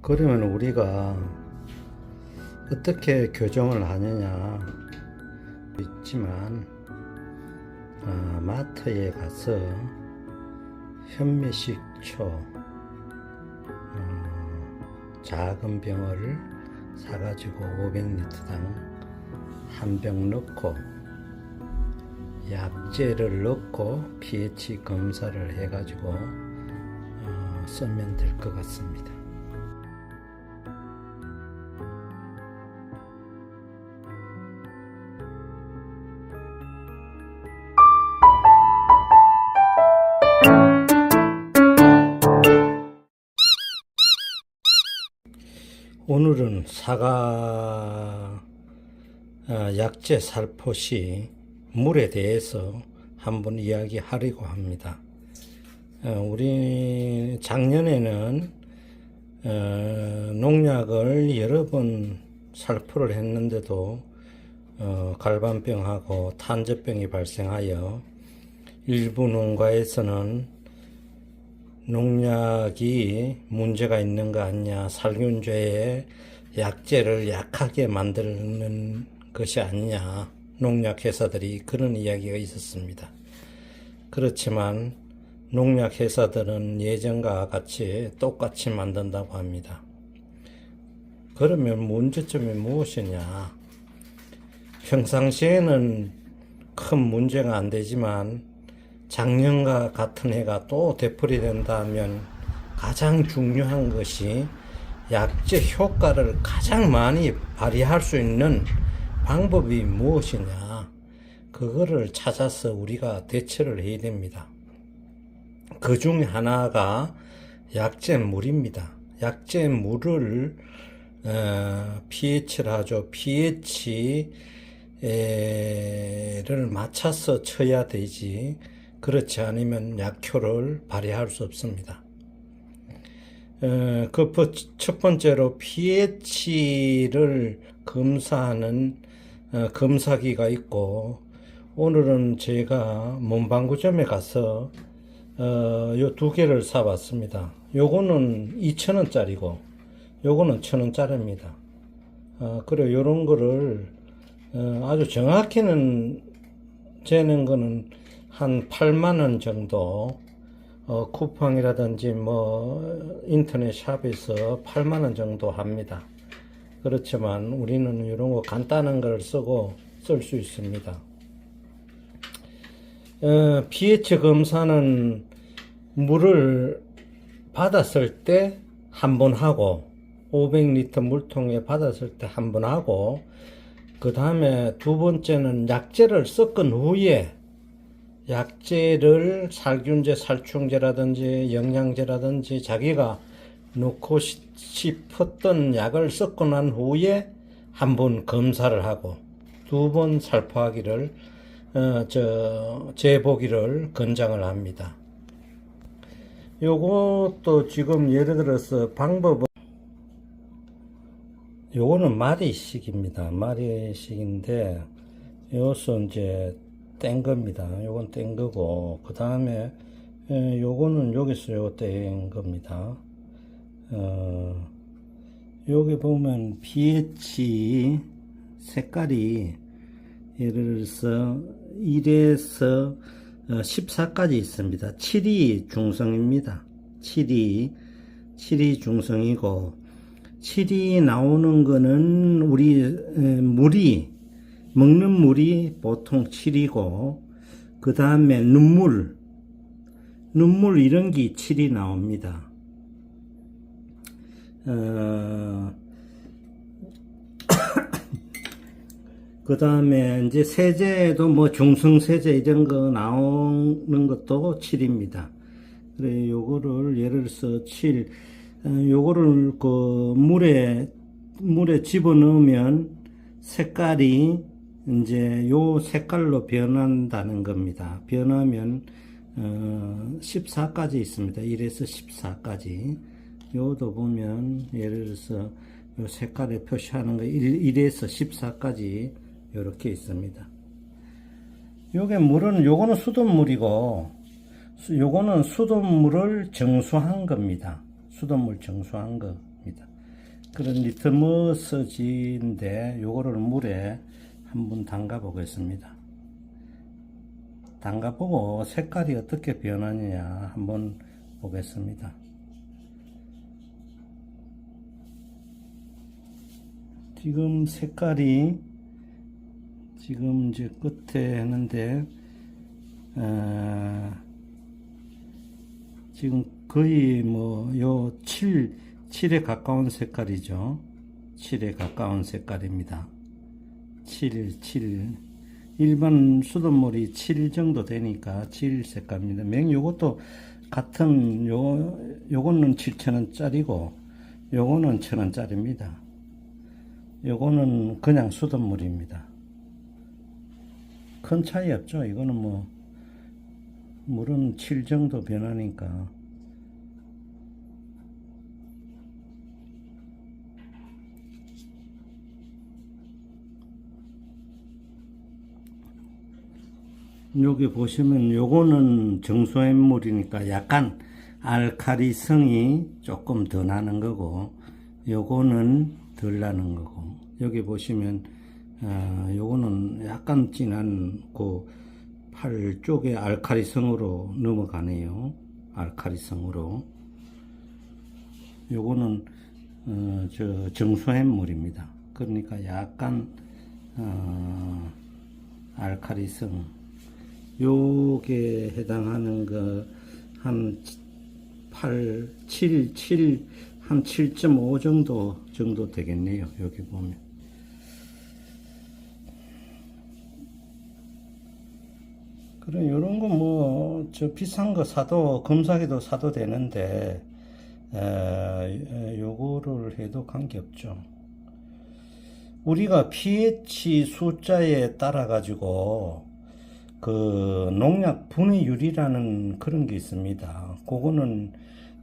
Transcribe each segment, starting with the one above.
그러면 우리가 어떻게 교정을 하느냐 있지만, 마트에 가서 현미식초 작은 병을 사가지고 500리터당 한 병 넣고 약재를 넣고 pH 검사를 해가지고 쓰면 될 것 같습니다. 오늘은 사과 약재 살포시 물에 대해서 한번 이야기하려고 합니다. 우리 작년에는 농약을 여러 번 살포를 했는데도 갈반병하고 탄저병이 발생하여 일부 농가에서는 농약이 문제가 있는 거 아니냐, 살균제에 약재를 약하게 만드는 것이 아니냐, 농약회사들이 그런 이야기가 있었습니다. 그렇지만 농약회사들은 예전과 같이 똑같이 만든다고 합니다. 그러면 문제점이 무엇이냐? 평상시에는 큰 문제가 안 되지만 작년과 같은 해가 또 되풀이 된다면 가장 중요한 것이 약재 효과를 가장 많이 발휘할 수 있는 방법이 무엇이냐, 그거를 찾아서 우리가 대처를 해야 됩니다. 그 중에 하나가 약재물입니다. 약재물을 pH를 하죠. pH를 맞춰서 쳐야 되지, 그렇지 않으면 약효를 발휘할 수 없습니다. 첫 번째로 pH를 검사하는 검사기가 있고, 오늘은 제가 문방구점에 가서 요 두 개를 사봤습니다. 요거는 2,000원짜리고 요거는 1,000원짜리입니다. 그리고 요런 거를 아주 정확히는 재는 거는 한 8만원 정도, 쿠팡이라든지 인터넷 샵에서 8만원 정도 합니다. 그렇지만 우리는 이런 거 간단한 걸 쓰고 쓸 수 있습니다. pH 검사는 물을 받았을 때 한 번 하고, 500리터 물통에 받았을 때 한 번 하고, 그 다음에 두 번째는 약재를 섞은 후에 약재를 살균제, 살충제라든지 영양제라든지 자기가 넣고 싶었던 약을 섞고 난 후에 한 번 검사를 하고 두 번 살포하기를 재보기를 권장을 합니다. 요것도 지금 예를 들어서 방법은, 요거는 마리식입니다. 마리식인데 요것은 이제 뗀 겁니다. 요건 뗀 거고, 그 다음에 요거는 여기서 요거 뗀 겁니다. 여기 보면 pH 색깔이 예를 들어서 1에서 14까지 있습니다. 7이 중성입니다. 7이 중성이고, 7이 나오는 거는 우리 먹는 물이 보통 7이고, 그 다음에 눈물 이런 게 7이 나옵니다. 그 다음에 이제 세제도 중성세제 이런 거 나오는 것도 7입니다. 그래, 요거를 예를 들어서 요거를 물에 집어넣으면 색깔이 이제 요 색깔로 변한다는 겁니다. 변하면 14까지 있습니다. 1에서 14까지. 요도 보면 예를 들어서 요 색깔에 표시하는 거 1에서 14까지 요렇게 있습니다. 요거는 수돗물이고, 요거는 수돗물을 정수한 겁니다. 수돗물 정수한 겁니다. 그런 리트머스지인데 요거를 물에 한번 담가 보겠습니다. 담가 보고 색깔이 어떻게 변하느냐 한번 보겠습니다. 지금 색깔이 지금 이제 끝에 했는데 지금 거의 뭐 요 7에 가까운 색깔이죠. 7에 가까운 색깔입니다. 7 일반 수돗물이 7 정도 되니까 7 색깔입니다. 요것도 같은 요거는 7,000원짜리고 요거는 1,000원짜리입니다. 요거는 그냥 수돗물입니다. 큰 차이 없죠. 이거는 뭐 물은 7 정도 변하니까. 여기 보시면 요거는 정수의 물이니까 약간 알칼리성이 조금 더 나는 거고 요거는 덜 나는 거고, 여기 보시면 요거는 약간 진한 그 팔 쪽에 알칼리성으로 넘어가네요. 알칼리성으로. 요거는 저 정수의 물입니다. 그러니까 약간 알칼리성, 요게 해당하는 거 한 8, 7, 한 7.5 정도 되겠네요. 여기 보면. 그럼 요런 거 뭐, 저 비싼 거 사도, 검사기도 사도 되는데, 요거를 해도 관계없죠. 우리가 pH 숫자에 따라 가지고, 그 농약 분해율이라는 그런 게 있습니다. 그거는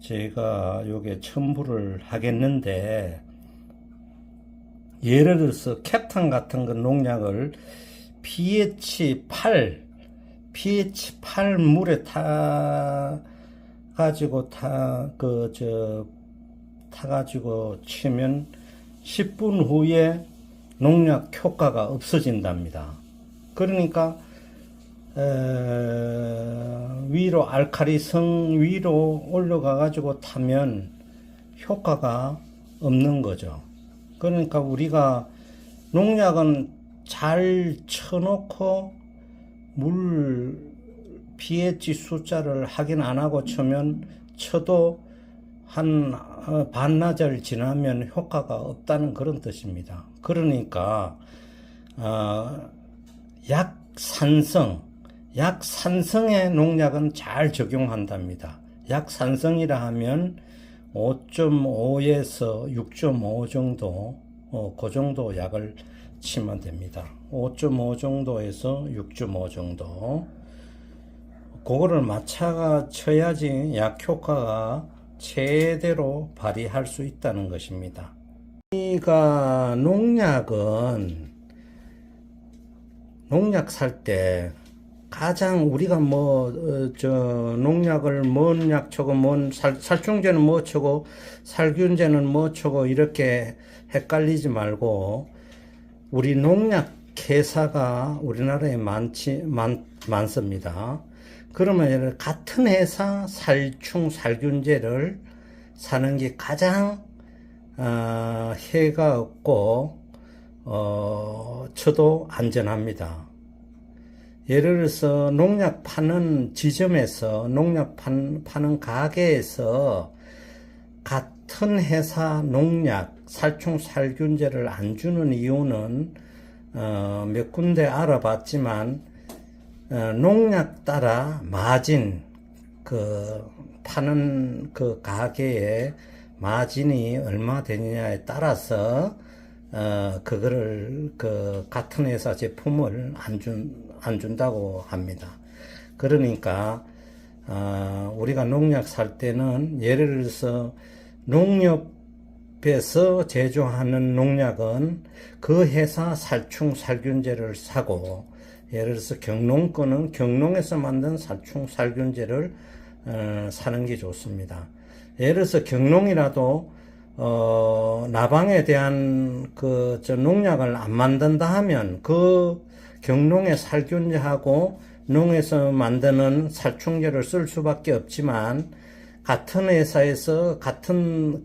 제가 요게 첨부를 하겠는데, 예를 들어서 캡탄 같은 그 농약을 pH 8 물에 타가지고 타가지고 치면 10분 후에 농약 효과가 없어진답니다. 그러니까 위로 알칼리성 위로 올라가 가지고 타면 효과가 없는 거죠. 그러니까 우리가 농약은 잘 쳐놓고 물 pH 숫자를 확인 안 하고 쳐도 한 반나절 지나면 효과가 없다는 그런 뜻입니다. 그러니까 약산성의 농약은 잘 적용한답니다. 약산성이라 하면 5.5에서 6.5 정도, 그 정도 약을 치면 됩니다. 5.5 정도에서 6.5 정도. 그거를 맞춰가 쳐야지 약 효과가 제대로 발휘할 수 있다는 것입니다. 우리가 농약 살 때 가장 우리가 농약을 뭔 약 쳐고 살충제는 뭐 쳐고 살균제는 뭐 쳐고 이렇게 헷갈리지 말고, 우리 농약 회사가 우리나라에 많습니다. 그러면 같은 회사 살균제를 사는 게 가장 해가 없고 쳐도 안전합니다. 예를 들어서 농약 파는 지점에서, 농약 파는 가게에서 같은 회사 농약 살균제를 안 주는 이유는 몇 군데 알아봤지만 농약 따라 마진, 파는 가게의 마진이 얼마 되느냐에 따라서 그거를 같은 회사 제품을 안 준다고 합니다. 그러니까 우리가 농약 살 때는 예를 들어서 농협에서 제조하는 농약은 그 회사 살균제를 사고, 예를 들어서 경농 거는 경농에서 만든 살균제를 사는 게 좋습니다. 예를 들어서 경농이라도 나방에 대한 농약을 안 만든다 하면 그 경농의 살균제하고 농에서 만드는 살충제를 쓸 수밖에 없지만, 같은 회사에서 같은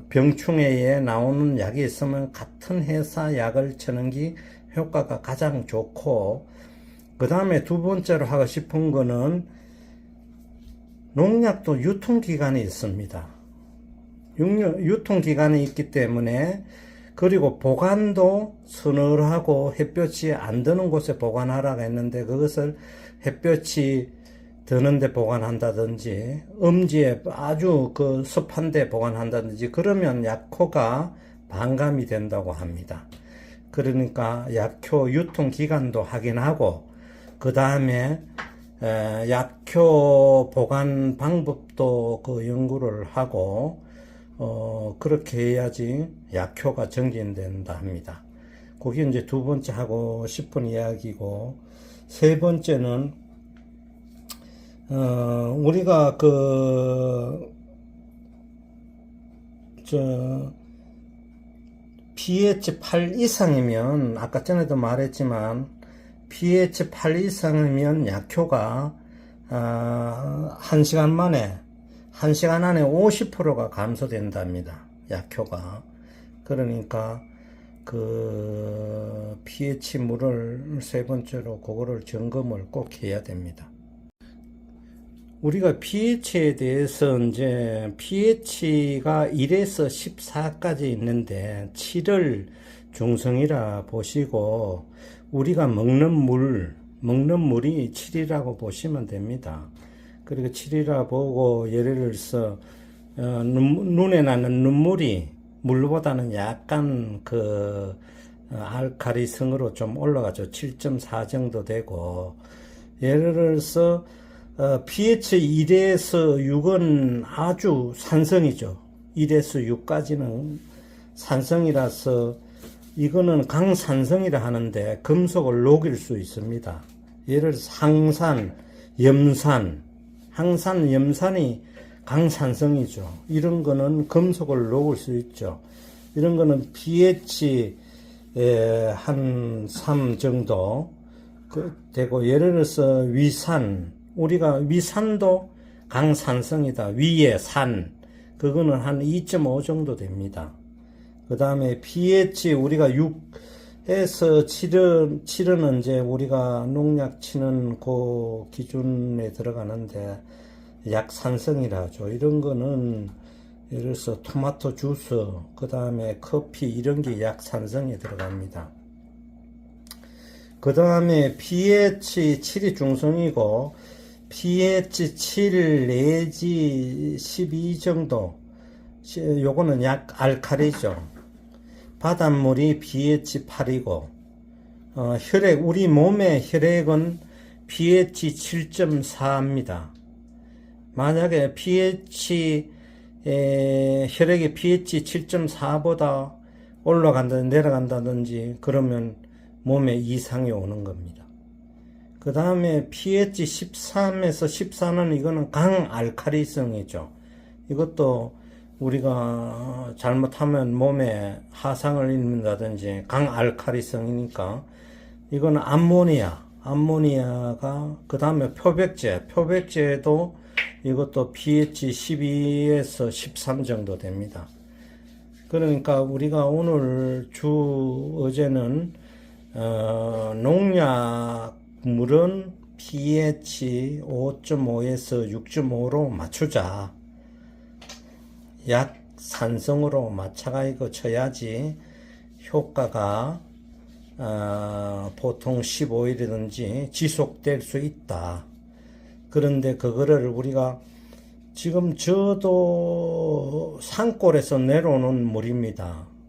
병충해에 나오는 약이 있으면 같은 회사 약을 치는 게 효과가 가장 좋고, 그 다음에 두 번째로 하고 싶은 거는 농약도 유통기간이 있습니다. 유통기간이 있기 때문에, 그리고 보관도 서늘하고 햇볕이 안 드는 곳에 보관하라고 했는데, 그것을 햇볕이 드는데 보관한다든지 음지에 아주 습한 데 보관한다든지 그러면 약효가 반감이 된다고 합니다. 그러니까 약효 유통기간도 확인하고, 그 다음에 약효 보관 방법도 연구를 하고, 그렇게 해야지 약효가 정진된다 합니다. 그게 이제 두 번째 하고 싶은 이야기고, 세 번째는, 우리가 pH 8 이상이면, 아까 전에도 말했지만, pH 8 이상이면 약효가, 1시간 안에 50%가 감소된답니다. 약효가. 그러니까, pH 물을 세 번째로 그거를 점검을 꼭 해야 됩니다. 우리가 pH에 대해서 이제 pH가 1에서 14까지 있는데 7을 중성이라 보시고, 우리가 먹는 물이 7이라고 보시면 됩니다. 그리고 7이라 보고, 예를 들어서 눈에 나는 눈물이 물보다는 약간 알칼리성으로 좀 올라가죠. 7.4 정도 되고, 예를 들어서 pH 1에서 6은 아주 산성이죠. 1에서 6까지는 산성이라서 이거는 강산성이라 하는데 금속을 녹일 수 있습니다. 예를 들어서 항산, 염산이 강산성이죠. 이런 거는 금속을 녹일 수 있죠. 이런 거는 pH 한 3 정도 되고, 예를 들어서 우리가 위산도 강산성이다. 위에 산, 그거는 한 2.5 정도 됩니다. 그 다음에 pH 우리가 6에서 7은 이제 우리가 농약 치는 그 기준에 들어가는데 약산성이라 하죠. 이런 거는 예를 들어서 토마토 주스, 그 다음에 커피, 이런 게 약산성에 들어갑니다. 그 다음에 pH 7이 중성이고, pH 7 내지 12 정도, 요거는 약 알칼리죠. 바닷물이 pH 8이고, 우리 몸의 혈액은 pH 7.4입니다. 만약에 혈액의 pH 7.4보다 올라간다든지 내려간다든지 그러면 몸에 이상이 오는 겁니다. 그 다음에 pH 13에서 14는 이거는 강알칼리성이죠. 이것도 우리가 잘못하면 몸에 하상을 입는다든지 강알칼리성이니까, 이거는 암모니아가, 그 다음에 표백제도 이것도 pH 12에서 13 정도 됩니다. 그러니까 우리가 오늘 어제는 농약물은 pH 5.5에서 6.5로 맞추자. 약산성으로 맞춰가지고 쳐야지 효과가 보통 15일이든지 지속될 수 있다. 그런데 그거를 우리가 지금 저도 산골에서 내려오는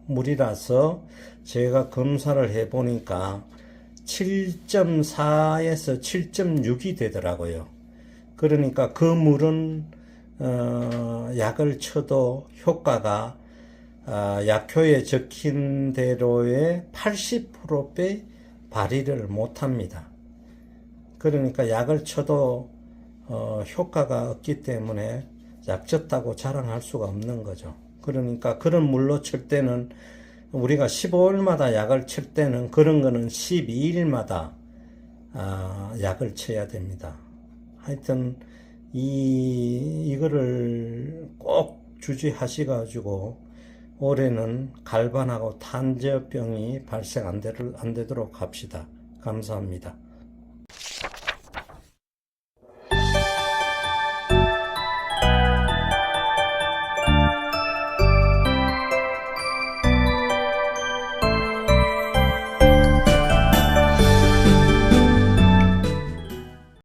물이라서 제가 검사를 해보니까 7.4에서 7.6이 되더라고요. 그러니까 그 물은 약을 쳐도 효과가 약효에 적힌 대로의 80%배 발휘를 못합니다. 그러니까 약을 쳐도 효과가 없기 때문에 약졌다고 자랑할 수가 없는 거죠. 그러니까 그런 물로 칠 때는 우리가 15일마다 약을 칠 때는 그런 거는 12일마다 약을 쳐야 됩니다. 하여튼 이거를 꼭 주의하셔가지고 올해는 갈반하고 탄저병이 발생 안 되도록 합시다. 감사합니다.